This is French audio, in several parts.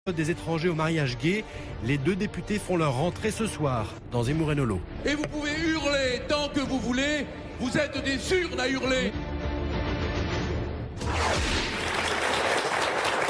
Des étrangers au mariage gay, les deux députés font leur rentrée ce soir dans Zemmour et Nolo. Et vous pouvez hurler tant que vous voulez, vous êtes des urnes à hurler.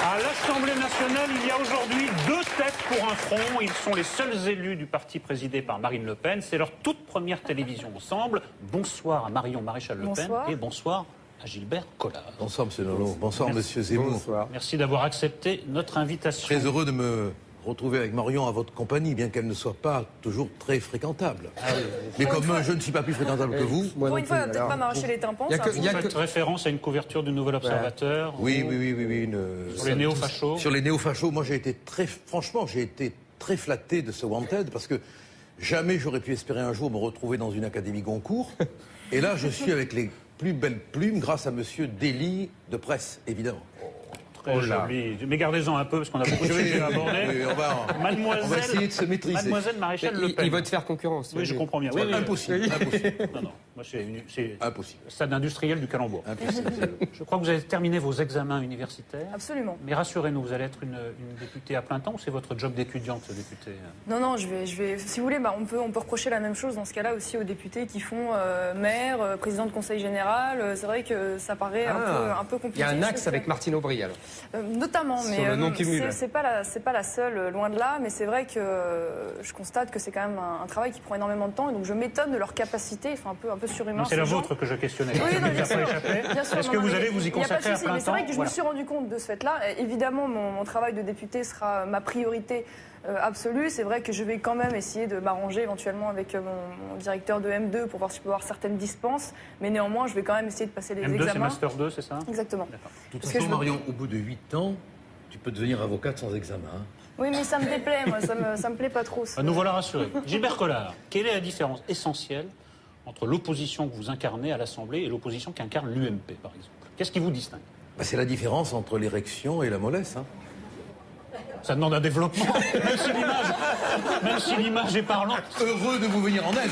À l'Assemblée nationale, il y a aujourd'hui deux têtes pour un front. Ils sont les seuls élus du parti présidé par Marine Le Pen. C'est leur toute première télévision ensemble. Bonsoir à Marion Maréchal Le Pen et bonsoir à Gilbert Collard. Bonsoir Monsieur Nolo, bonsoir Monsieur Zemmour. Bonsoir. Merci d'avoir accepté notre invitation. Très heureux de me retrouver avec Marion à votre compagnie, bien qu'elle ne soit pas toujours très fréquentable. Mais comme je ne suis pas plus fréquentable que vous... Pour une fois, il va peut-être pas m'arracher les tympans. Vous faites référence à une couverture du Nouvel Observateur. Oui. Sur les néo-fachos. Sur les néo-fachos, moi j'ai été très flatté de ce Wanted, parce que jamais j'aurais pu espérer un jour me retrouver dans une académie Goncourt. Et là, je suis avec les plus belles plumes grâce à Monsieur Dely de Presse, évidemment. Très joli. Mais gardez-en un peu, parce qu'on a beaucoup de sujets à aborder. Oui, on va essayer de se maîtriser. Mademoiselle Maréchal Le Pen. Il va te faire concurrence. Oui, je comprends bien. Oui, impossible. Non, moi c'est Impossible. stade industriel du calembour. Je crois que vous avez terminé vos examens universitaires. Absolument. Mais rassurez-nous, vous allez être une députée à plein temps ou c'est votre job d'étudiante, députée? Non, je vais. Si vous voulez, on peut reprocher la même chose dans ce cas-là aussi aux députés qui font maire, président de conseil général. C'est vrai que ça paraît un peu compliqué. Il y a un axe avec Martine Aubry alors. Notamment, Sur le non-cumul. C'est pas la seule, loin de là, mais c'est vrai que je constate que c'est quand même un travail qui prend énormément de temps, et donc je m'étonne de leur capacité. Ils sont un peu surhumains. C'est la vôtre que je questionnais. Oui, bien sûr. Est-ce que vous allez vous y consacrer à plein temps? C'est vrai que je me suis rendu compte de ce fait-là. Évidemment, mon travail de député sera ma priorité absolue. C'est vrai que je vais quand même essayer de m'arranger éventuellement avec mon directeur de M2 pour voir si je peux avoir certaines dispenses. Mais néanmoins, je vais quand même essayer de passer les M2, examens. c'est Master 2, c'est ça? Exactement. De toute façon, Marion, au bout de 8 ans, tu peux devenir avocate sans examen. Oui, mais ça me déplaît, moi. Ça me plaît pas trop. Nous voilà rassurés. Gilbert Collard, quelle est la différence essentielle entre l'opposition que vous incarnez à l'Assemblée et l'opposition qu'incarne l'UMP, par exemple? Qu'est-ce qui vous distingue? C'est la différence entre l'érection et la mollesse. Ça demande un développement, même si l'image est parlante. Heureux de vous venir en aide.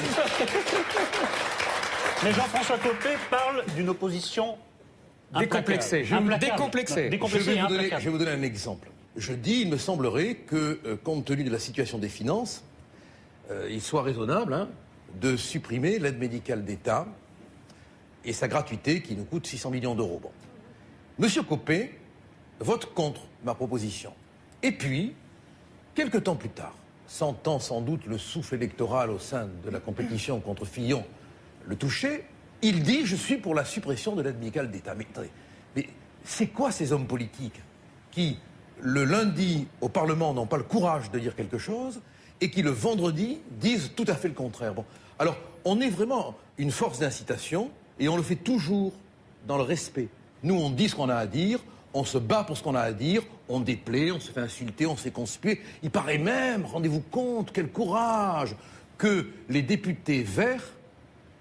Mais Jean-François Copé parle d'une opposition Décomplexé. Décomplexé. Je vais vous donner un exemple. Je dis, il me semblerait que, compte tenu de la situation des finances, il soit raisonnable de supprimer l'aide médicale d'État et sa gratuité qui nous coûte 600 millions d'euros. Bon. Monsieur Copé vote contre ma proposition. Et puis, quelques temps plus tard, sentant sans doute le souffle électoral au sein de la compétition contre Fillon le toucher, il dit « Je suis pour la suppression de l'aide médicale d'État ». Mais attendez, c'est quoi ces hommes politiques qui, le lundi au Parlement, n'ont pas le courage de dire quelque chose et qui, le vendredi, disent tout à fait le contraire? Bon, alors, on est vraiment une force d'incitation et on le fait toujours dans le respect. Nous, on dit ce qu'on a à dire, on se bat pour ce qu'on a à dire, on déplaît, on se fait insulter, on se fait conspuer. Il paraît même, rendez-vous compte, quel courage, que les députés verts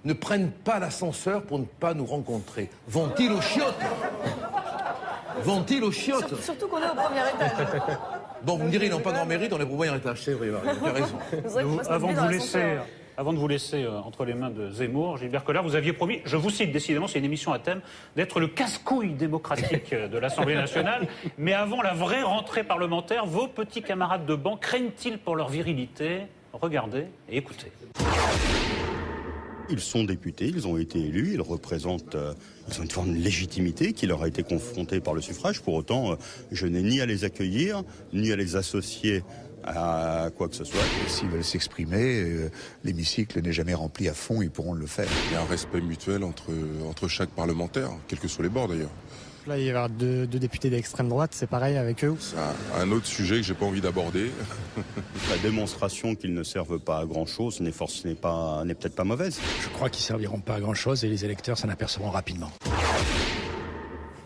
ne prennent pas l'ascenseur pour ne pas nous rencontrer. Vont-ils aux chiottes? Vont-ils aux chiottes? Surtout qu'on est au premier étage. Bon, vous me direz, ils n'ont pas grand mérite, on est au premier étage, c'est vrai, tu as raison. Avant de vous laisser entre les mains de Zemmour, Gilbert Collard, vous aviez promis, je vous cite décidément, c'est une émission à thème, d'être le casse-couille démocratique de l'Assemblée nationale. Mais avant la vraie rentrée parlementaire, vos petits camarades de banc craignent-ils pour leur virilité? Regardez et écoutez. Ils sont députés, ils ont été élus, ils représentent, ils ont une forme de légitimité qui leur a été confrontée par le suffrage. Pour autant, je n'ai ni à les accueillir, ni à les associer à quoi que ce soit. S'ils veulent s'exprimer, l'hémicycle n'est jamais rempli à fond, ils pourront le faire. Il y a un respect mutuel entre chaque parlementaire, quels que soient les bords d'ailleurs. Là, il va y avoir deux députés d'extrême droite, c'est pareil avec eux? C'est un autre sujet que j'ai pas envie d'aborder. La démonstration qu'ils ne servent pas à grand-chose n'est peut-être pas mauvaise. Je crois qu'ils serviront pas à grand-chose et les électeurs s'en apercevront rapidement.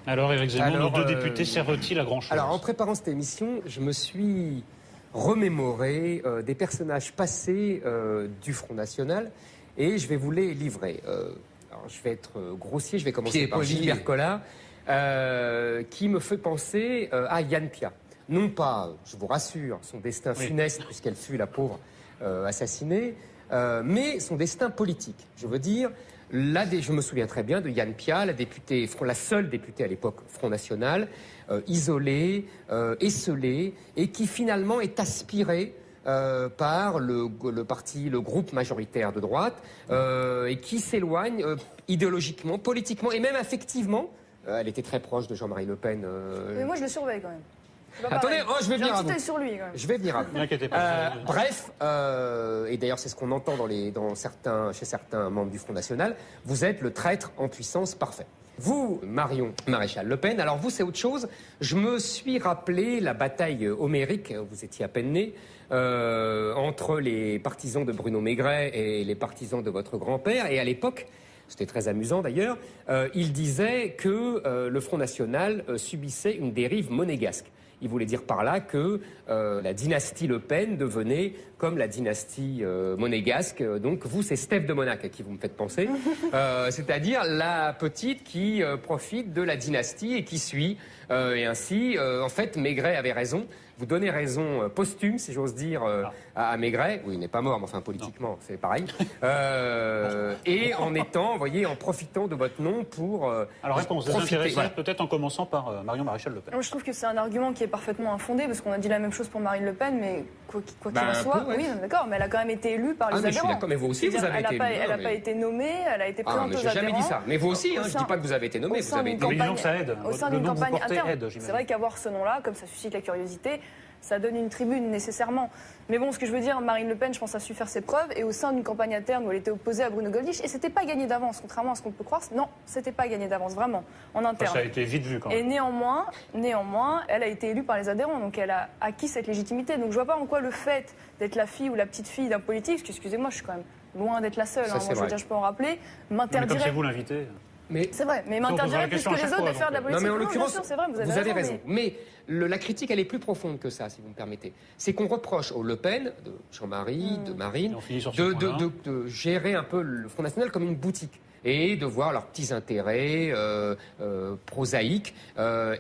Alors, Éric Zemmour, nos deux députés servent-ils à grand-chose? Alors, en préparant cette émission, je me suis remémoré des personnages passés du Front National et je vais vous les livrer. Alors, je vais être grossier, je vais commencer par Gilbert Collard. Qui me fait penser à Yann Pia. Non pas, je vous rassure, son destin funeste, puisqu'elle fut la pauvre assassinée, mais son destin politique. Je veux dire, je me souviens très bien de Yann Piat, la seule députée à l'époque Front National, isolée, esseulée, et qui finalement est aspirée par le groupe majoritaire de droite, et qui s'éloigne idéologiquement, politiquement et même affectivement. Elle était très proche de Jean-Marie Le Pen. Mais moi, je le surveille quand même. Attendez, je vais venir à vous. Sur lui, quand même. Je vais venir à vous. N'inquiétez pas. Bref, et d'ailleurs c'est ce qu'on entend chez certains membres du Front National, vous êtes le traître en puissance parfait. Vous, Marion Maréchal Le Pen, alors vous c'est autre chose. Je me suis rappelé la bataille homérique, vous étiez à peine né, entre les partisans de Bruno Maigret et les partisans de votre grand-père. Et à l'époque, c'était très amusant d'ailleurs, il disait que le Front National subissait une dérive monégasque. Il voulait dire par là que la dynastie Le Pen devenait comme la dynastie monégasque. Donc vous, c'est Steph de Monac à qui vous me faites penser. C'est-à-dire la petite qui profite de la dynastie et qui suit. Et ainsi, en fait, Maigret avait raison. Vous donnez raison posthume, si j'ose dire, à Maigret. Oui, il n'est pas mort, mais enfin, politiquement, c'est pareil. Et en étant, vous voyez, en profitant de votre nom pour Alors, réponse désintéressée, voilà. Peut-être en commençant par Marion Maréchal Le Pen. Moi, je trouve que c'est un argument qui est parfaitement infondé, parce qu'on a dit la même chose pour Marine Le Pen, mais quoi qu'il en soit, oui, d'accord, mais elle a quand même été élue par les adhérents. Je suis d'accord, mais vous aussi, vous avez été élue. Elle n'a pas été nommée, elle a été présentée aux adhérents. J'ai jamais dit ça. Mais vous aussi, je ne dis pas que vous avez été nommée, vous avez été élue. Mais ça aide. Au sein d'une campagne interne. C'est vrai qu'avoir ce nom-là, comme ça suscite la curiosité, ça donne une tribune nécessairement. Mais bon, ce que je veux dire, Marine Le Pen, je pense, a su faire ses preuves. Et au sein d'une campagne interne où elle était opposée à Bruno Gollnisch, et c'était pas gagné d'avance, contrairement à ce qu'on peut croire. Non, c'était pas gagné d'avance, vraiment, en interne. Ça a été vite vu quand même. Et néanmoins, elle a été élue par les adhérents, donc elle a acquis cette légitimité. Donc je vois pas en quoi le fait d'être la fille ou la petite fille d'un politique, parce que excusez-moi, je suis quand même loin d'être la seule. Moi, je veux dire, je peux en rappeler, m'interdirait. Mais comme c'est vous l'invité. C'est vrai, mais m'interdirait plus que les autres de faire de la politique. Non, mais en l'occurrence, c'est vrai, vous avez raison. Mais la critique, elle est plus profonde que ça, si vous me permettez. C'est qu'on reproche aux Le Pen, de Jean-Marie, de Marine, de gérer un peu le Front National comme une boutique. Et de voir leurs petits intérêts prosaïques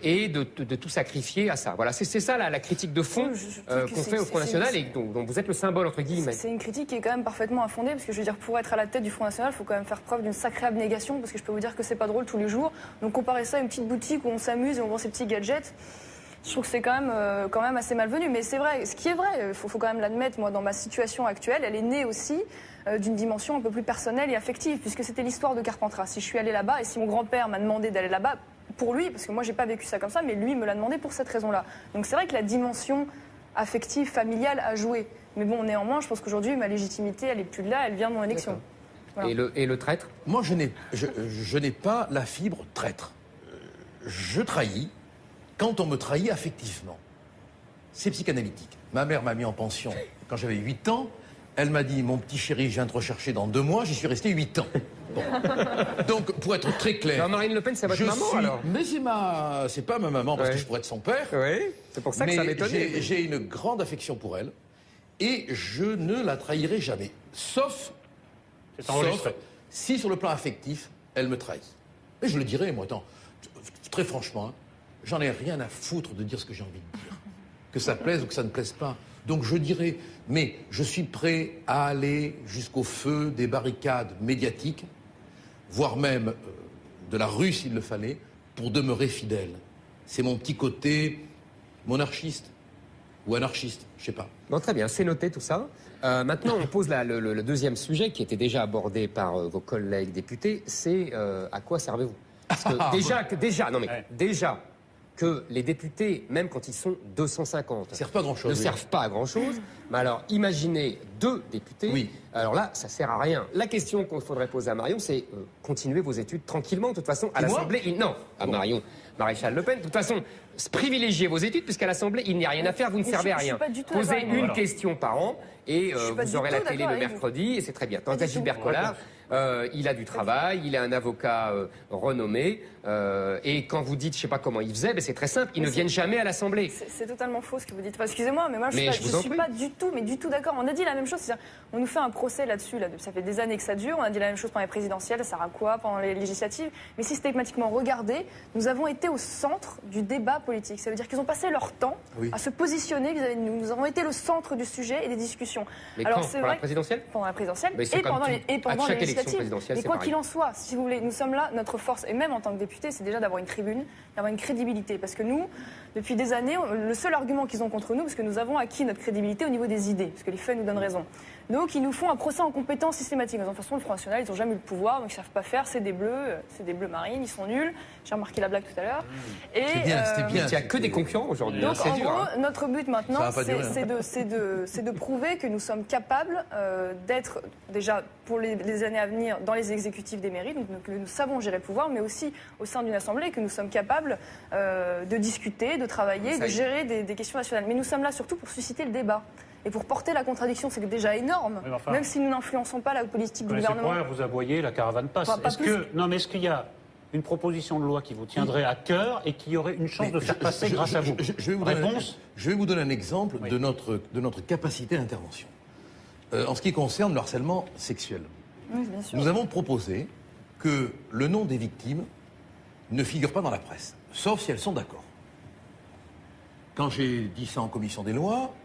et de tout sacrifier à ça. Voilà, c'est ça la critique de fond qu'on fait au Front National et dont vous êtes le symbole, entre guillemets. C'est une critique qui est quand même parfaitement infondée, parce que je veux dire, pour être à la tête du Front National, il faut quand même faire preuve d'une sacrée abnégation, parce que je peux vous dire que c'est pas drôle tous les jours. Donc comparer ça à une petite boutique où on s'amuse et on vend ses petits gadgets, je trouve que c'est quand même assez malvenu. Mais c'est vrai, ce qui est vrai, il faut quand même l'admettre, moi, dans ma situation actuelle, elle est née aussi d'une dimension un peu plus personnelle et affective, puisque c'était l'histoire de Carpentras. Si je suis allée là-bas et si mon grand-père m'a demandé d'aller là-bas, pour lui, parce que moi j'ai pas vécu ça comme ça, mais lui me l'a demandé pour cette raison-là. Donc c'est vrai que la dimension affective, familiale a joué. Mais bon, néanmoins, je pense qu'aujourd'hui, ma légitimité, elle est plus là, elle vient de mon élection. Voilà. Et le traître ? Moi, je n'ai pas la fibre traître. Je trahis quand on me trahit affectivement. C'est psychanalytique. Ma mère m'a mis en pension quand j'avais 8 ans. Elle m'a dit, mon petit chéri, je viens te rechercher dans 2 mois. J'y suis resté 8 ans. Bon. Donc, pour être très clair... Marine Le Pen, c'est votre maman, alors ? Mais c'est pas ma maman, parce que je pourrais être son père. Oui, c'est pour ça que ça m'étonnait. J'ai une grande affection pour elle. Et je ne la trahirai jamais. Sauf si, sur le plan affectif, elle me trahit. Et je le dirai, moi, très franchement, hein, j'en ai rien à foutre de dire ce que j'ai envie de dire. Que ça plaise ou que ça ne plaise pas. Donc je dirais, mais je suis prêt à aller jusqu'au feu des barricades médiatiques, voire même de la rue s'il le fallait, pour demeurer fidèle. C'est mon petit côté monarchiste ou anarchiste, je sais pas. Bon, très bien, c'est noté tout ça. Maintenant, on pose le deuxième sujet qui était déjà abordé par vos collègues députés, c'est à quoi servez-vous ? Parce que déjà que les députés, même quand ils sont 250, ne servent pas à grand-chose. Mais alors, imaginez 2 députés. Oui. Alors là, ça sert à rien. La question qu'il faudrait poser à Marion, c'est continuer vos études tranquillement. De toute façon, à l'Assemblée, Marion Maréchal Le Pen. De toute façon, privilégiez vos études, puisqu'à l'Assemblée, il n'y a rien à faire, vous ne servez à rien. Posez une question par an et vous aurez la télé le mercredi et c'est très bien. Tant qu'à Gilbert Collard, il a du travail, il est un avocat renommé et quand vous dites, je ne sais pas comment il faisait, c'est très simple, ils ne viennent jamais à l'Assemblée. C'est totalement faux ce que vous dites. Enfin, excusez-moi, mais moi je ne suis pas du tout d'accord. On a dit la même chose, on nous fait un procès là-dessus, ça fait des années que ça dure, on a dit la même chose pendant les présidentielles, ça sert à quoi pendant les législatives, mais systématiquement, regardez, nous avons été au centre du débat politique politique. Ça veut dire qu'ils ont passé leur temps à se positionner vis-à-vis de nous. Nous avons été le centre du sujet et des discussions. Mais alors, pendant la présidentielle ? Pendant la présidentielle mais et pendant les législatives. Mais quoi pareil. qu'il en soit, si vous voulez, nous sommes là, notre force, et même en tant que député, c'est déjà d'avoir une tribune, d'avoir une crédibilité. Parce que nous, depuis des années, le seul argument qu'ils ont contre nous, parce que nous avons acquis notre crédibilité au niveau des idées, parce que les faits nous donnent raison. Donc ils nous font un procès en compétence systématique. De toute façon, le Front National, ils n'ont jamais eu le pouvoir, donc ils ne savent pas faire, c'est des bleus marines, ils sont nuls. J'ai remarqué la blague tout à l'heure. C'était bien. Il n'y a que des concurrents aujourd'hui. Donc c'est en dur, gros, notre but maintenant, c'est de prouver que nous sommes capables d'être, déjà pour les années à venir, dans les exécutifs des mairies, donc que nous savons gérer le pouvoir, mais aussi au sein d'une assemblée, que nous sommes capables de discuter, de travailler, de gérer des questions nationales. Mais nous sommes là surtout pour susciter le débat. Et pour porter la contradiction, c'est déjà énorme, même si nous n'influençons pas la politique du gouvernement. Vous aboyez, la caravane passe. Est-ce qu'il y a une proposition de loi qui vous tiendrait à cœur et qui aurait une chance de faire passer grâce à vous? Je vais vous donner un exemple de notre capacité d'intervention. En ce qui concerne le harcèlement sexuel, bien sûr. Nous avons proposé que le nom des victimes ne figure pas dans la presse, sauf si elles sont d'accord. Quand j'ai dit ça en commission des lois,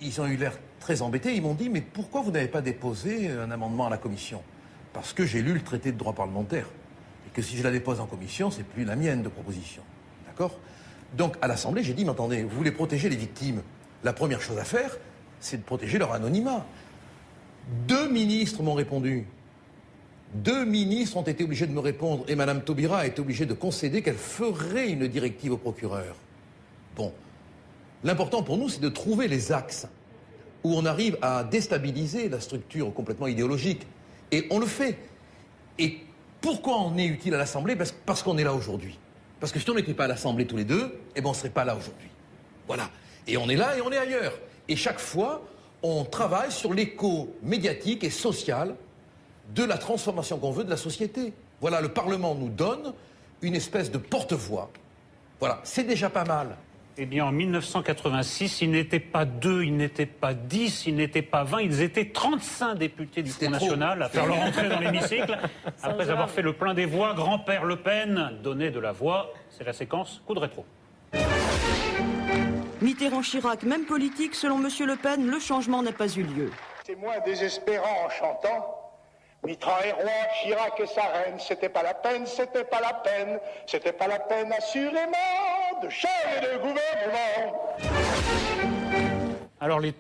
ils ont eu l'air très embêtés. Ils m'ont dit « Mais pourquoi vous n'avez pas déposé un amendement à la commission ?» Parce que j'ai lu le traité de droit parlementaire. Et que si je la dépose en commission, c'est plus la mienne de proposition. D'accord ? Donc, à l'Assemblée, j'ai dit « Mais attendez, vous voulez protéger les victimes. La première chose à faire, c'est de protéger leur anonymat. » 2 ministres m'ont répondu. 2 ministres ont été obligés de me répondre. Et Mme Taubira a été obligée de concéder qu'elle ferait une directive au procureur. Bon. L'important pour nous, c'est de trouver les axes où on arrive à déstabiliser la structure complètement idéologique. Et on le fait. Et pourquoi on est utile à l'Assemblée ? Parce qu'on est là aujourd'hui. Parce que si on n'était pas à l'Assemblée tous les deux, on ne serait pas là aujourd'hui. Voilà. Et on est là et on est ailleurs. Et chaque fois, on travaille sur l'écho médiatique et social de la transformation qu'on veut de la société. Voilà, le Parlement nous donne une espèce de porte-voix. Voilà, c'est déjà pas mal. Eh bien, en 1986, ils n'étaient pas 2, ils n'étaient pas 10, ils n'étaient pas 20, ils étaient 35 députés du Front National à faire leur entrée dans l'hémicycle. Après avoir fait le plein des voix, grand-père Le Pen donnait de la voix. C'est la séquence coup de rétro. Mitterrand-Chirac, même politique, selon M. Le Pen, le changement n'a pas eu lieu. C'est moins désespérant en chantant. Mitterrand est roi, Chirac est sa reine, c'était pas la peine, c'était pas la peine, c'était pas la peine assurément de changer de gouvernement. Alors les temps